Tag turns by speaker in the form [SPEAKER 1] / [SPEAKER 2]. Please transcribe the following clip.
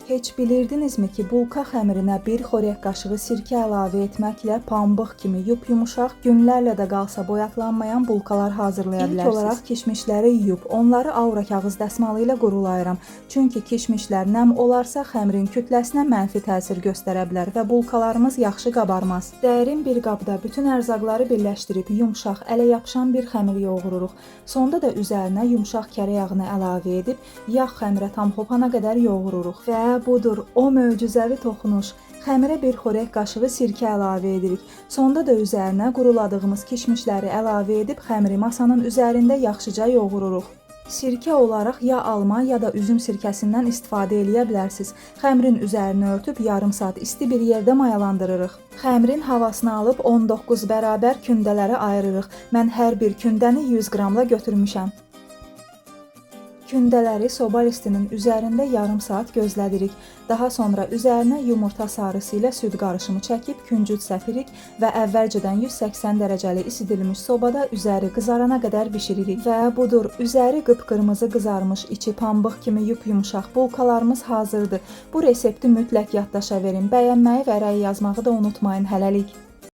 [SPEAKER 1] Heç bilirdinizmi ki, bulka xəmirinə bir xörək qaşığı sirkə əlavə etməklə pambıq kimi yumuşaq, günlərlə də qalsa boyatlanmayan bulkalar hazırlaya bilərsiniz. İlk olaraq kişmişləri yuyub, onları aura kağız dəsmalı ilə qurulayıram. Çünki kişmişlər nəm olarsa xəmirin kütləsinə mənfi təsir göstərə bilər və bulkalarımız yaxşı qabarmaz. Dərin bir qabda bütün ərzaqları birləşdirib yumşaq, ələ yapışan bir xəmir yoğururuq. Sonda da üzərinə yumşaq kərə yağını əlavə edib, yağ xəmirə tam hopana qədər yoğururuq və budur o möcüzəvi toxunuş. Xəmirə bir xörək qaşığı sirkə əlavə edirik. Sonda da üzərinə quruladığımız kişmişləri əlavə edib xəmiri masanın üzərində yaxşıca yoğururuq. Sirkə olaraq ya alma ya da üzüm sirkəsindən istifadə edə bilərsiniz. Xəmirin üzərini örtüb yarım saat isti bir yerdə mayalandırırıq. Xəmirin havasını alıb 19 bərabər kündələrə ayırırıq. Mən hər bir kündəni 100 qramla götürmüşəm. Kündələri soba listinin üzərində yarım saat gözlədirik. Daha sonra üzərinə yumurta sarısı ilə süd qarışımı çəkib küncüt səpirik və əvvəlcədən 180 dərəcəli isidilmiş sobada üzəri qızarana qədər bişiririk. Və budur, üzəri qıpqırmızı qızarmış, içi pambıq kimi yumşaq bulkalarımız hazırdır. Bu resepti mütləq yaddaşa verin. Bəyənməyi və rəy yazmağı da unutmayın. Hələlik.